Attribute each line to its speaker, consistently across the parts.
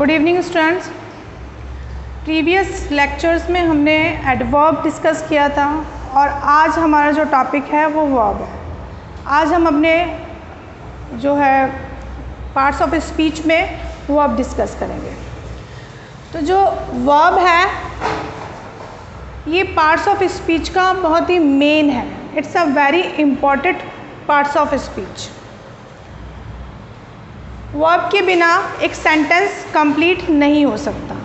Speaker 1: Good evening students. Previous lectures में हमने adverb discuss किया था और आज हमारा जो टॉपिक है वो वर्ब है। आज हम अपने जो है पार्ट्स ऑफ स्पीच में वर्ब डिस्कस करेंगे। तो जो वर्ब है ये पार्ट्स ऑफ स्पीच का बहुत ही मेन है। It's a very important parts of speech. Verb के बिना एक सेंटेंस कंप्लीट नहीं हो सकता।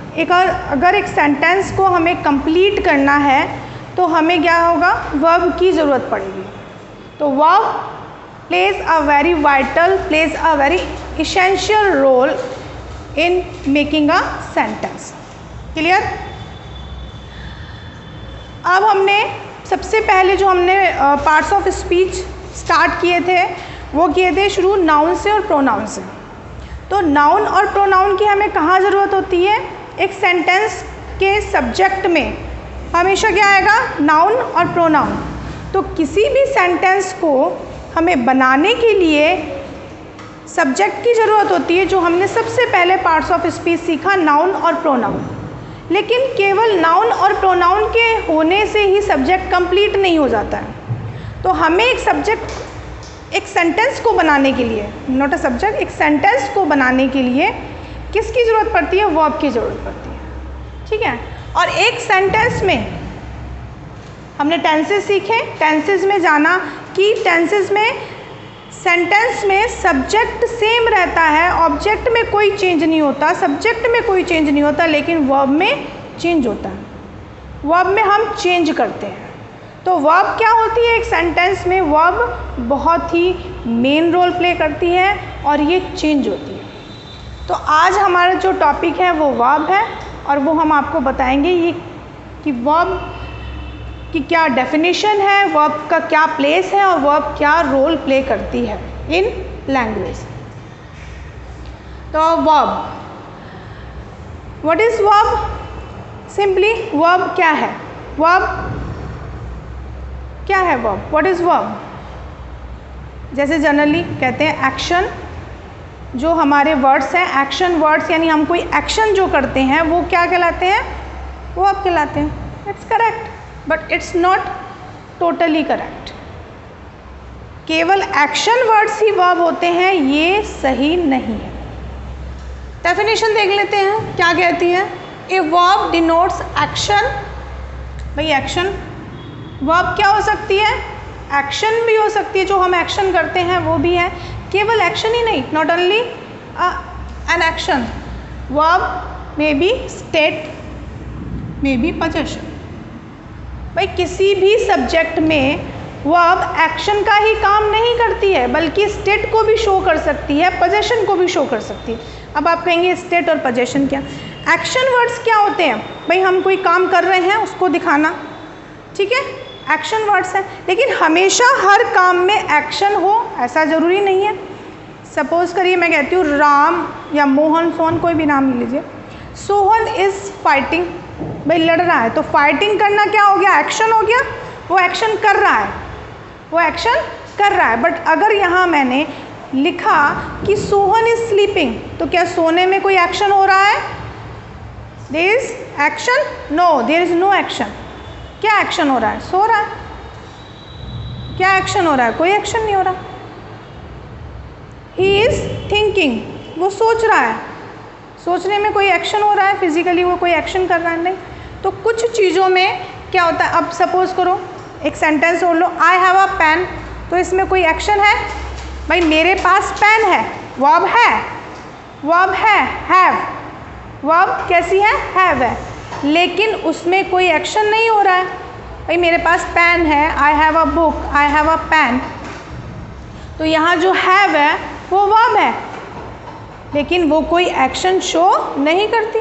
Speaker 1: अगर एक सेंटेंस को हमें कंप्लीट करना है तो हमें क्या होगा, वर्ब की ज़रूरत पड़ेगी। तो verb plays a very vital, plays a very essential role in making a sentence. Clear? अब हमने सबसे पहले जो हमने पार्ट्स ऑफ स्पीच स्टार्ट किए थे वो किए थे शुरू नाउन से और प्रोनाउन से। तो नाउन और प्रोनाउन की हमें कहाँ ज़रूरत होती है? एक सेंटेंस के सब्जेक्ट में हमेशा क्या आएगा? नाउन और प्रोनाउन। तो किसी भी सेंटेंस को हमें बनाने के लिए सब्जेक्ट की ज़रूरत होती है, जो हमने सबसे पहले पार्ट्स ऑफ स्पीच सीखा, नाउन और प्रोनाउन। लेकिन केवल नाउन और प्रोनाउन के होने से ही सब्जेक्ट कंप्लीट नहीं हो जाता है। तो हमें एक सब्जेक्ट, एक सेंटेंस को बनाने के लिए, नॉट अ सब्जेक्ट, एक सेंटेंस को बनाने के लिए किसकी ज़रूरत पड़ती है? वर्ब की ज़रूरत पड़ती है। ठीक है। और एक सेंटेंस में हमने टेंसेस सीखे, टेंसेस में जाना कि टेंसेस में सेंटेंस में सब्जेक्ट सेम रहता है, ऑब्जेक्ट में कोई चेंज नहीं होता, सब्जेक्ट में कोई चेंज नहीं होता, लेकिन वर्ब में चेंज होता है। वर्ब में हम चेंज करते हैं। तो वर्ब क्या होती है? एक सेंटेंस में वर्ब बहुत ही मेन रोल प्ले करती है और ये चेंज होती है। तो आज हमारा जो टॉपिक है वो वर्ब है और वो हम आपको बताएंगे ये कि वर्ब की क्या डेफिनेशन है, वर्ब का क्या प्लेस है और वर्ब क्या रोल प्ले करती है इन लैंग्वेज। तो verb, what is verb? Simply verb क्या है? वर्ब क्या है? Verb, what is verb? जैसे जनरली कहते हैं एक्शन, जो हमारे वर्ड्स हैं, एक्शन वर्ड्स, यानी हम कोई एक्शन जो करते हैं वो क्या कहलाते हैं? वर्ब कहलाते हैं। It's correct, but it's not totally correct. केवल एक्शन वर्ड्स ही वर्ब होते हैं, ये सही नहीं है। डेफिनेशन देख लेते हैं क्या कहती है। A verb denotes action. भाई एक्शन, वर्ब क्या हो सकती है? एक्शन भी हो सकती है, जो हम एक्शन करते हैं वो भी है। केवल एक्शन ही नहीं, not only an action, verb may be state, may be possession. भाई किसी भी सब्जेक्ट में वर्ब एक्शन का ही काम नहीं करती है, बल्कि स्टेट को भी शो कर सकती है, पोजेशन को भी शो कर सकती है। अब आप कहेंगे स्टेट और पोजेशन क्या? एक्शन वर्ड्स क्या होते हैं? भाई हम कोई काम कर रहे हैं उसको दिखाना, ठीक है, एक्शन वर्ड्स हैं। लेकिन हमेशा हर काम में एक्शन हो ऐसा ज़रूरी नहीं है। सपोज़ करिए मैं कहती हूँ राम या मोहन, सोहन, कोई भी नाम ले लीजिए। सोहन इज़ फाइटिंग, भाई लड़ रहा है, तो फाइटिंग करना क्या हो गया? एक्शन हो गया। वो एक्शन कर रहा है, वो एक्शन कर रहा है। बट अगर यहाँ मैंने लिखा कि सोहन इज़ स्लीपिंग, तो क्या सोने में कोई एक्शन हो रहा है? There is action? No, there is no action. क्या एक्शन हो रहा है? सो रहा है। क्या एक्शन हो रहा है? कोई एक्शन नहीं हो रहा। ही इज़ थिंकिंग, वो सोच रहा है। सोचने में कोई एक्शन हो रहा है, फिजिकली वो कोई एक्शन कर रहा है? नहीं। तो कुछ चीज़ों में क्या होता है, अब सपोज करो एक सेंटेंस बोल लो आई हैव अ पेन, तो इसमें कोई एक्शन है? भाई मेरे पास पेन है, वर्ब है, वर्ब है, हैव। वर्ब कैसी है? हैव है, लेकिन उसमें कोई एक्शन नहीं हो रहा है। भाई मेरे पास पेन है, I have a book, I have a pen, तो यहाँ जो हैव है वो वर्ब है, लेकिन वो कोई एक्शन शो नहीं करती।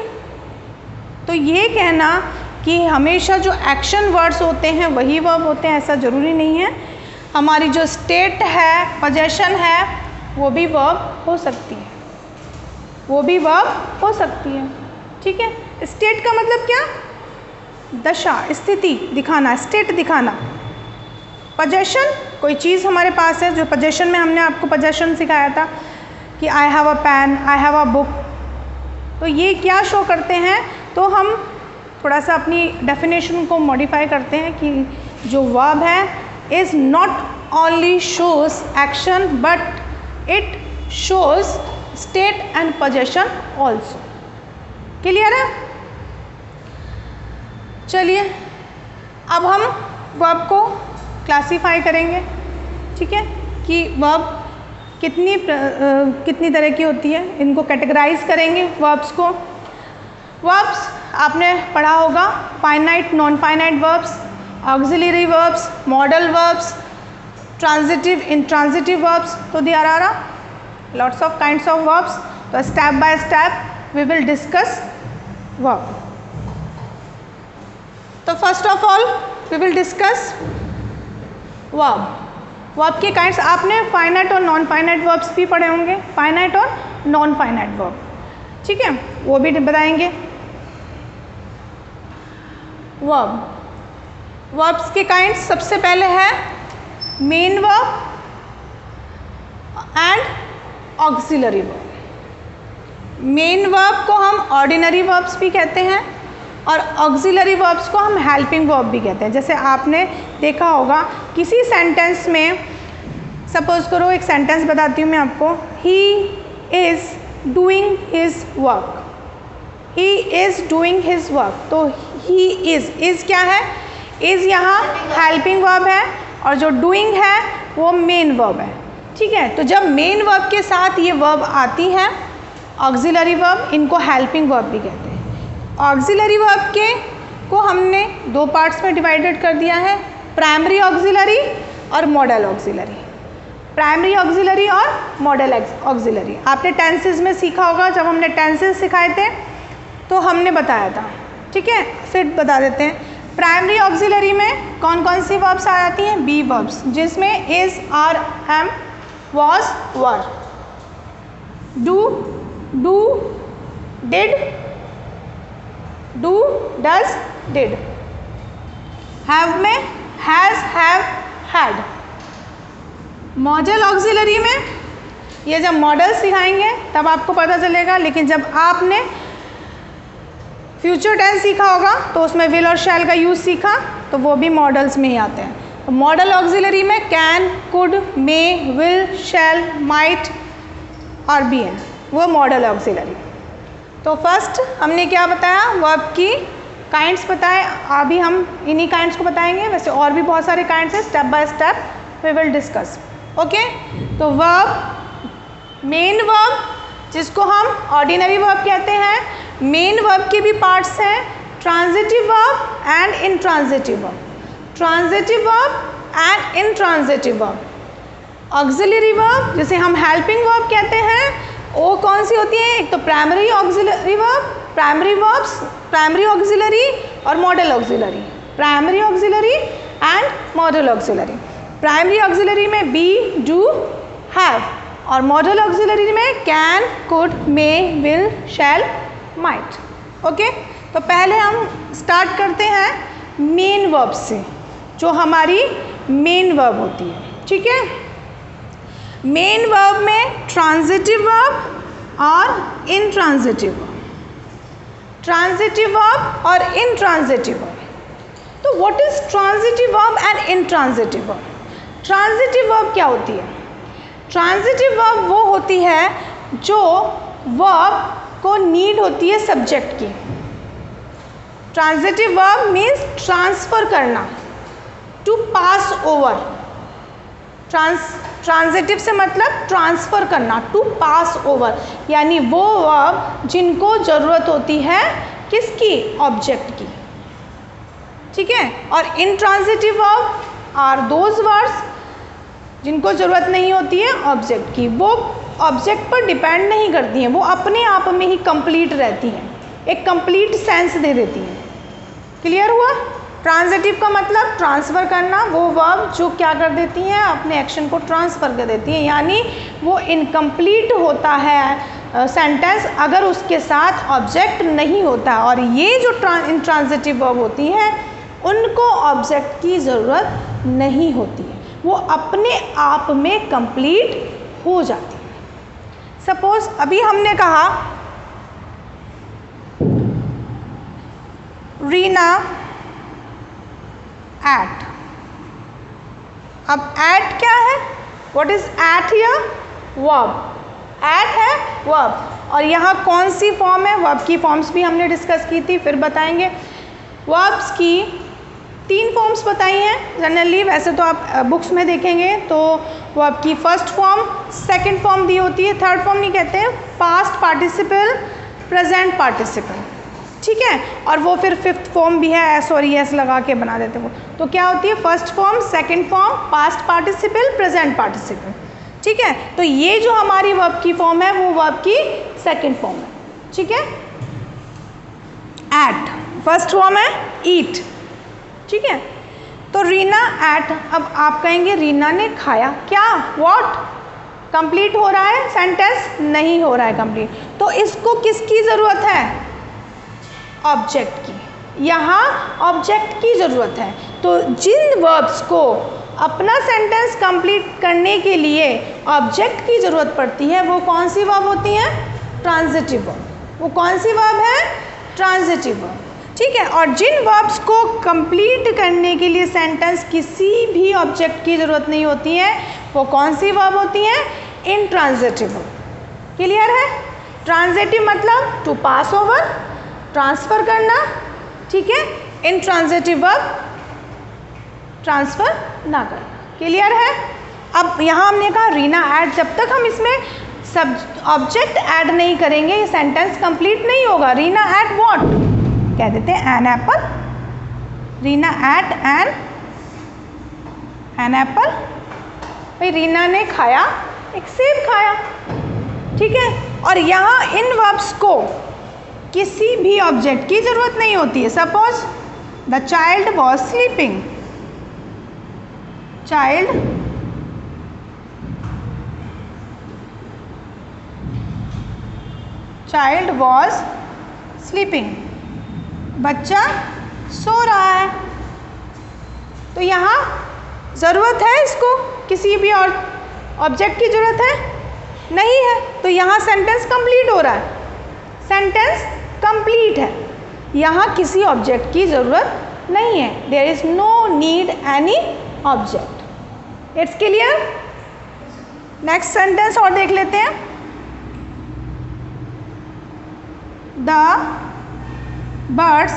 Speaker 1: तो ये कहना कि हमेशा जो एक्शन वर्ड्स होते हैं वही वर्ब होते हैं, ऐसा ज़रूरी नहीं है। हमारी जो स्टेट है, पोजेशन है, वो भी वर्ब हो सकती है, वो भी वर्ब हो सकती है। ठीक है। स्टेट का मतलब क्या? दशा, स्थिति दिखाना, स्टेट दिखाना। पोजेशन, कोई चीज़ हमारे पास है, जो पोजेशन में हमने आपको पोजेशन सिखाया था कि I have a pen, I have a book, तो ये क्या शो करते हैं, तो हम थोड़ा सा अपनी डेफिनेशन को मॉडिफाई करते हैं कि जो वर्ब है is not only shows action but it shows state and possession also. Clear है? चलिए अब हम वर्ब को क्लासीफाई करेंगे, ठीक है, कि वर्ब कितनी तरह की होती है, इनको कैटेगराइज करेंगे वर्ब्स को। वर्ब्स आपने पढ़ा होगा, finite, non finite verbs, auxiliary verbs, modal verbs, transitive, intransitive verbs. तो there are lots of kinds of verbs. तो step by step we will discuss verb. तो first of all we will discuss verb. Verb के kinds आपने finite और non finite verbs भी पढ़े होंगे, finite और नॉन फाइनाइट वर्ब, ठीक है, वो भी बताएंगे। वर्ब, वर्ब्स के काइंड्स सबसे पहले है main verb and auxiliary verb. Main verb को हम ऑर्डिनरी वर्ब्स भी कहते हैं और ऑक्सिलरी वर्ब्स को हम हेल्पिंग वर्ब भी कहते हैं। जैसे आपने देखा होगा किसी सेंटेंस में, सपोज करो एक सेंटेंस बताती हूँ मैं आपको, he is doing his work, he is doing his work. तो ही इज़ क्या है, इज़ यहाँ हेल्पिंग वर्ब है और जो डूइंग है वो मेन वर्ब है, ठीक है। तो जब मेन वर्ब के साथ ये वर्ब आती है ऑक्सिलरी वर्ब, इनको हेल्पिंग वर्ब भी कहते हैं। ऑक्सिलरी वर्ब के को हमने दो पार्ट्स में डिवाइडेड कर दिया है, प्राइमरी ऑक्सिलरी और मॉडल ऑक्सिलरी। प्राइमरी ऑक्सिलरी और मॉडल ऑक्सिलरी आपने टेंसेस में सीखा होगा, जब हमने टेंसेस सिखाए थे तो हमने बताया था, ठीक है। फिर बता देते हैं, प्राइमरी ऑक्सिलरी में कौन कौन सी वर्ब्स आ जाती हैं, बी वर्ब्स, जिसमें is, are, am, was, were. Do, did, do, does, did. Have में has, have, had. Modal auxiliary में ये जब मॉडल सिखाएंगे तब आपको पता चलेगा, लेकिन जब आपने फ्यूचर टेंस सीखा होगा तो उसमें विल और शैल का यूज़ सीखा, तो वो भी मॉडल्स में ही आते हैं। तो मॉडल ऑक्सिलरी में can, could, may, will, shall, might और बी एन, वो मॉडल ऑक्सिलरी। तो फर्स्ट हमने क्या बताया, वर्ब की काइंड्स बताए, अभी हम इन्हीं काइंड्स को बताएंगे, वैसे और भी बहुत सारे काइंड्स हैं, step by step we will discuss. Okay, तो वर्ब, मेन वर्ब जिसको हम ऑर्डिनरी वर्ब कहते हैं, मेन वर्ब के भी पार्ट्स हैं, transitive verb and intransitive verb, transitive verb and intransitive verb. Auxiliary verb जिसे हम हेल्पिंग वर्ब कहते हैं, वो कौन सी होती है, एक तो primary auxiliary verb, primary verbs, primary auxiliary और modal auxiliary, primary auxiliary and modal auxiliary. Primary auxiliary में बी, डू, हैव, और मॉडल ऑक्सिलरी में can, could, may, will, shall, might. Okay, तो पहले हम स्टार्ट करते हैं मेन वर्ब से, जो हमारी मेन वर्ब होती है, ठीक है। मेन वर्ब में ट्रांजिटिव वर्ब और इनट्रांजिटिव वर्ब, ट्रांजिटिव वर्ब और इनट्रांजिटिव वर्ब। तो what is transitive verb and intransitive verb? Transitive verb क्या होती है? ट्रांजिटिव वर्ब वो होती है जो वर्ब को नीड होती है सब्जेक्ट की। ट्रांजिटिव वर्ब मीन्स ट्रांसफर करना, टू पास ओवर। ट्रांजिटिव से मतलब ट्रांसफ़र करना, टू पास ओवर, यानी वो वर्ब जिनको ज़रूरत होती है किसकी, ऑब्जेक्ट की, ठीक है। और intransitive verb are those words जिनको ज़रूरत नहीं होती है ऑब्जेक्ट की, वो ऑब्जेक्ट पर डिपेंड नहीं करती हैं, वो अपने आप में ही कंप्लीट रहती हैं, एक कंप्लीट सेंस दे देती हैं। क्लियर हुआ? ट्रांजिटिव का मतलब ट्रांसफ़र करना, वो वर्ब जो क्या कर देती हैं, अपने एक्शन को ट्रांसफ़र कर देती हैं, यानी वो इनकम्प्लीट होता है सेंटेंस अगर उसके साथ ऑब्जेक्ट नहीं होता। और ये जो इंट्रांजिटिव वर्ब होती हैं उनको ऑब्जेक्ट की ज़रूरत नहीं होती है, वो अपने आप में कंप्लीट हो जाती है। सपोज़ अभी हमने कहा रीना एट। अब एट क्या है? What is ate here? Verb. Ate है वर्ब। और यहाँ कौन सी फॉर्म है? वर्ब की फॉर्म्स भी हमने डिस्कस की थी, फिर बताएंगे। वर्ब्स की 3 फॉर्म्स बताई हैं जनरली, वैसे तो आप बुक्स में देखेंगे तो वर्ब की फर्स्ट फॉर्म, सेकंड फॉर्म दी होती है, थर्ड फॉर्म नहीं कहते हैं, पास्ट पार्टिसिपल, प्रेजेंट पार्टिसिपल, ठीक है। और वो फिर फिफ्थ फॉर्म भी है, एस और एस लगा के बना देते हैं वो। तो क्या होती है? First form, second form, past participle, present participle, ठीक है। तो ये जो हमारी वर्ब की फॉर्म है वो वर्ब की सेकंड फॉर्म है, ठीक है। एट फर्स्ट फॉर्म है ईट, ठीक है। तो रीना एट, अब आप कहेंगे रीना ने खाया, क्या? व्हाट? कंप्लीट हो रहा है सेंटेंस? नहीं हो रहा है कंप्लीट। तो इसको किसकी ज़रूरत है? ऑब्जेक्ट की। यहाँ ऑब्जेक्ट की ज़रूरत है। तो जिन वर्ब्स को अपना सेंटेंस कंप्लीट करने के लिए ऑब्जेक्ट की ज़रूरत पड़ती है वो कौन सी वर्ब होती हैं? Transitive verb. वो कौन सी वर्ब है? ट्रांजिटिव वर्ब, ठीक है। और जिन वर्ब्स को कंप्लीट करने के लिए सेंटेंस किसी भी ऑब्जेक्ट की ज़रूरत नहीं होती है वो कौन सी वर्ब होती हैं? Intransitive verb. क्लियर है? ट्रांजिटिव मतलब टू पास ओवर, ट्रांसफ़र करना, ठीक है। इंट्रांजिटिव वर्ब ट्रांसफ़र ना करना। क्लियर है? अब यहाँ हमने कहा रीना ऐड, जब तक हम इसमें सब ऑब्जेक्ट ऐड नहीं करेंगे ये सेंटेंस कंप्लीट नहीं होगा। रीना ऐट व्हाट कह देते हैं? An apple. Reena ate an apple. भाई रीना ने खाया एक सेब खाया, ठीक है। और यहाँ इन वर्ब्स को किसी भी ऑब्जेक्ट की ज़रूरत नहीं होती है। Suppose the child was sleeping, child was sleeping, बच्चा सो रहा है। तो यहाँ ज़रूरत है इसको किसी भी और ऑब्जेक्ट की ज़रूरत है? नहीं है। तो यहाँ सेंटेंस कंप्लीट हो रहा है, सेंटेंस कंप्लीट है, यहाँ किसी ऑब्जेक्ट की ज़रूरत नहीं है। There is no need any object. It's clear? Next sentence और देख लेते हैं। The birds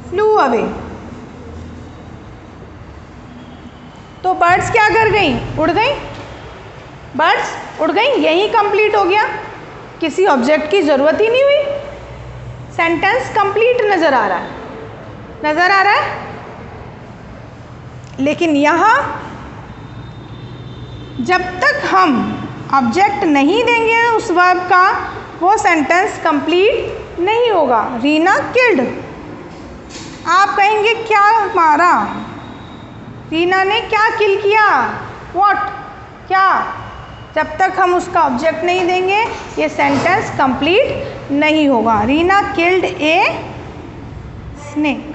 Speaker 1: flew away. तो बर्ड्स क्या कर गई? उड़ गई। बर्ड्स उड़ गई, यही कंप्लीट हो गया, किसी ऑब्जेक्ट की ज़रूरत ही नहीं हुई। सेंटेंस कंप्लीट नज़र आ रहा है, नज़र आ रहा है। लेकिन यहाँ जब तक हम ऑब्जेक्ट नहीं देंगे उस वर्ब का वो सेंटेंस कंप्लीट नहीं होगा। रीना किल्ड, आप कहेंगे क्या मारा? रीना ने क्या किल किया? व्हाट? क्या? जब तक हम उसका ऑब्जेक्ट नहीं देंगे ये सेंटेंस कंप्लीट नहीं होगा। Reena killed a snake.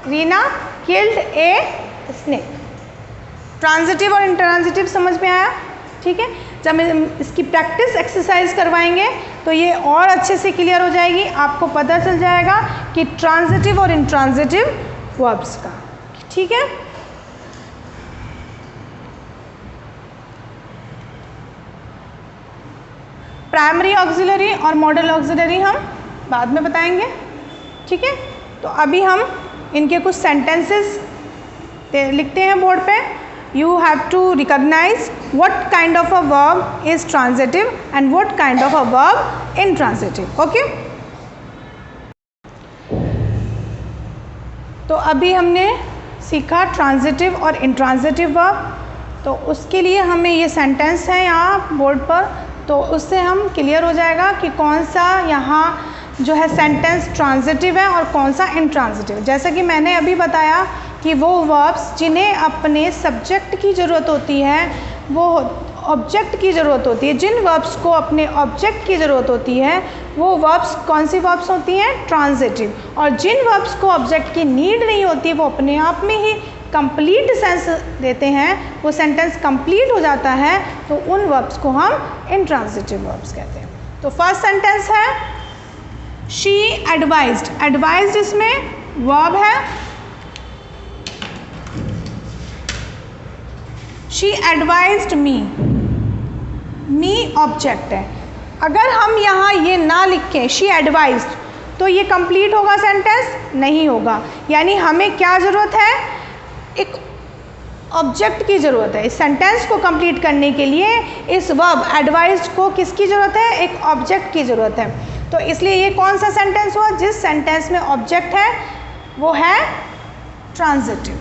Speaker 1: Reena killed a snake. Transitive और इंट्रांजिटिव समझ में आया? ठीक है। जब हम इसकी प्रैक्टिस एक्सरसाइज करवाएंगे तो ये और अच्छे से क्लियर हो जाएगी, आपको पता चल जाएगा कि ट्रांजिटिव और इंट्रांजिटिव वर्ब्स का, ठीक है। प्राइमरी ऑक्सिलरी और मॉडल ऑक्सिलरी हम बाद में बताएंगे, ठीक है। तो अभी हम इनके कुछ सेंटेंसेस लिखते हैं बोर्ड पे। You have to recognize what kind of a verb is transitive and what kind of a verb intransitive. Okay? तो अभी हमने सीखा ट्रांजिटिव और इंट्रांजिटिव वर्ब। तो उसके लिए हमें ये सेंटेंस है यहाँ बोर्ड पर, तो उससे हम क्लियर हो जाएगा कि कौन सा यहाँ जो है सेंटेंस ट्रांजिटिव है और कौन सा इंट्रांजिटिव। जैसा कि मैंने अभी बताया कि वो वर्ब्स जिन्हें अपने सब्जेक्ट की ज़रूरत होती है वो ऑब्जेक्ट की ज़रूरत होती है। जिन वर्ब्स को अपने ऑब्जेक्ट की ज़रूरत होती है वो वर्ब्स कौन सी वर्ब्स होती हैं? ट्रांजिटिव। और जिन वर्ब्स को ऑब्जेक्ट की नीड नहीं होती वो अपने आप में ही कंप्लीट सेंस देते हैं, वो सेंटेंस कंप्लीट हो जाता है, तो उन वर्ब्स को हम इंट्रांजिटिव वर्ब्स कहते हैं। तो फर्स्ट सेंटेंस है शी एडवाइज्ड, एडवाइज्ड इसमें वर्ब है, she advised me, me object है। अगर हम यहाँ ये ना लिखें शी एडवाइज्ड तो ये कंप्लीट होगा सेंटेंस? नहीं होगा। यानी हमें क्या ज़रूरत है? एक ऑब्जेक्ट की ज़रूरत है। इस सेंटेंस को कंप्लीट करने के लिए इस वर्ब एडवाइज्ड को किसकी ज़रूरत है? एक ऑब्जेक्ट की ज़रूरत है। तो इसलिए ये कौन सा सेंटेंस हुआ? जिस सेंटेंस में ऑब्जेक्ट है वो है transitive.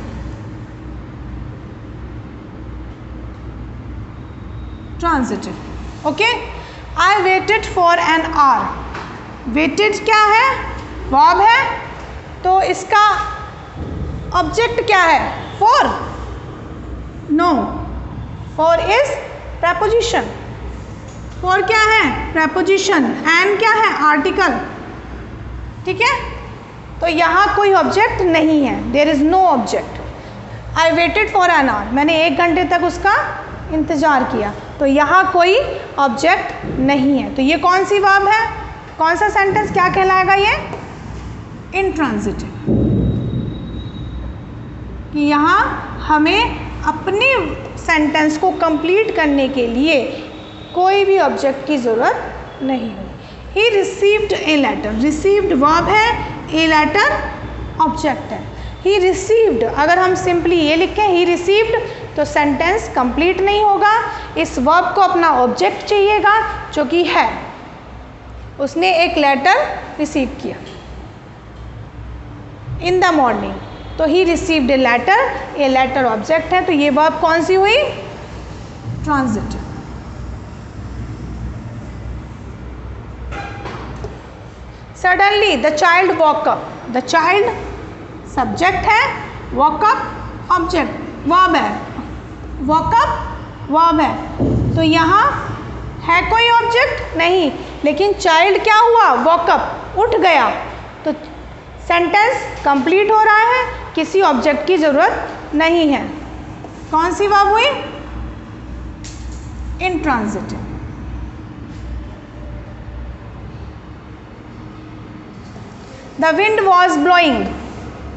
Speaker 1: Transitive. Okay. I waited for an hour, waited क्या है? वर्ब है, तो इसका ऑब्जेक्ट क्या है? For? No, for is preposition, for क्या है? preposition, एन क्या है? आर्टिकल। ठीक है, तो यहाँ कोई ऑब्जेक्ट नहीं है, there is no object. I waited for an hour, मैंने 1 घंटे तक उसका इंतज़ार किया, तो यहाँ कोई ऑब्जेक्ट नहीं है। तो ये कौन सी वर्ब है? कौन सा सेंटेंस क्या कहलाएगा? ये इंट्रांजिटिव। कि यहाँ हमें अपने सेंटेंस को कंप्लीट करने के लिए कोई भी ऑब्जेक्ट की ज़रूरत नहीं है। He received a letter, received verb है, ए लेटर ऑब्जेक्ट है। ही रिसीव्ड, अगर हम सिंपली ये लिखें ही रिसीव्ड तो सेंटेंस कंप्लीट नहीं होगा। इस वर्ब को अपना ऑब्जेक्ट चाहिएगा जो कि है, उसने एक लेटर रिसीव किया इन द मॉर्निंग, तो he received a letter object है, तो ये वर्ब कौन सी हुई? Transitive. Suddenly the child woke up, the child subject है, वॉक अप ऑब्जेक्ट, वर्ब है, वॉक अप वर्ब है, तो यहाँ है कोई ऑब्जेक्ट नहीं, लेकिन चाइल्ड क्या हुआ? वॉक अप, उठ गया, तो सेंटेंस कंप्लीट हो रहा है, किसी ऑब्जेक्ट की ज़रूरत नहीं है। कौन सी वर्ब हुई? Intransitive. The wind was blowing,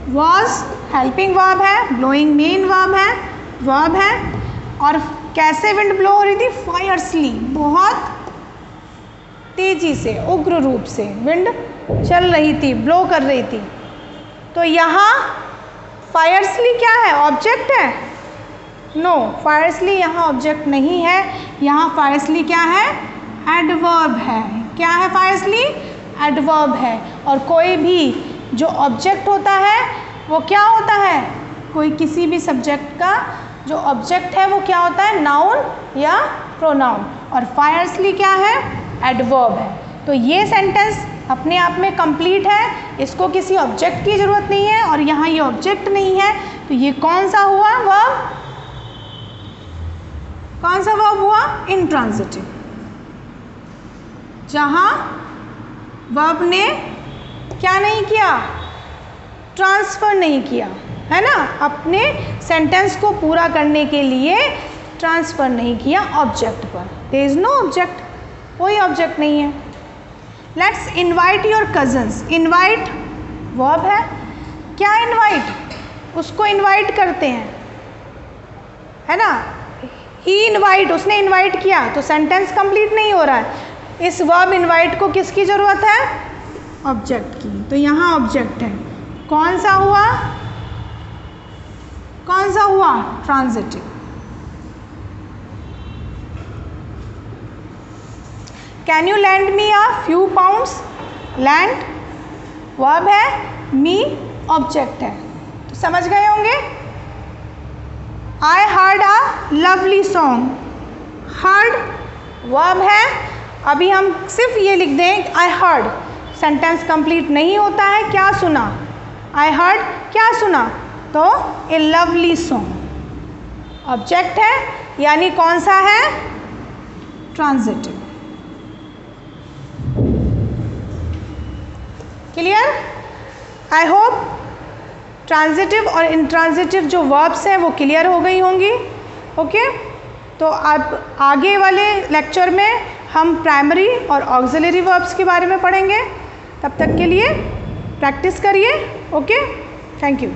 Speaker 1: was helping verb है, ब्लोइंग मेन वर्ब है, और कैसे विंड ब्लो हो रही थी? फायरसली, बहुत तेजी से, उग्र रूप से विंड चल रही थी, ब्लो कर रही थी। तो यहाँ फायरसली क्या है? ऑब्जेक्ट है? नो, फायरसली यहाँ ऑब्जेक्ट नहीं है, यहाँ फायरसली क्या है? एडवर्ब है। क्या है फायरसली? एडवर्ब है। और कोई भी जो ऑब्जेक्ट होता है वो क्या होता है? कोई किसी भी सब्जेक्ट का जो ऑब्जेक्ट है वो क्या होता है? नाउन या प्रोनाउन, और फायरसली क्या है? एडवर्ब है। तो ये सेंटेंस अपने आप में कंप्लीट है, इसको किसी ऑब्जेक्ट की ज़रूरत नहीं है, और यहाँ ये ऑब्जेक्ट नहीं है, तो ये कौन सा हुआ वर्ब? कौन सा वर्ब हुआ? इंट्रांजिटिव। जहाँ वर्ब ने क्या नहीं किया? ट्रांसफ़र नहीं किया, है ना, अपने सेंटेंस को पूरा करने के लिए ट्रांसफ़र नहीं किया ऑब्जेक्ट पर। देयर इज़ नो ऑब्जेक्ट, कोई ऑब्जेक्ट नहीं है। Let's invite your cousins, invite verb है, क्या इनवाइट? उसको इनवाइट करते हैं, है ना, ही इनवाइट, उसने इनवाइट किया, तो सेंटेंस कंप्लीट नहीं हो रहा है। इस वर्ब इनवाइट को किसकी ज़रूरत है? ऑब्जेक्ट की, तो यहाँ ऑब्जेक्ट है। कौन सा हुआ? कौन सा हुआ? Transitive. Can you land me a few pounds? Land verb है, मी ऑब्जेक्ट है, तो समझ गए होंगे। I heard a lovely song, heard verb है, अभी हम सिर्फ ये लिख दें आई हर्ड, सेंटेंस कंप्लीट नहीं होता है। क्या सुना? आई हर्ड क्या सुना? तो ए लवली सॉन्ग ऑब्जेक्ट है, यानी कौन सा है? Transitive. Clear? I hope transitive और इंट्रांजिटिव जो वर्ब्स हैं वो क्लियर हो गई होंगी। ओके, तो अब आगे वाले लेक्चर में हम प्राइमरी और ऑक्सिलरी वर्ब्स के बारे में पढ़ेंगे। तब तक के लिए प्रैक्टिस करिए। Okay, thank you.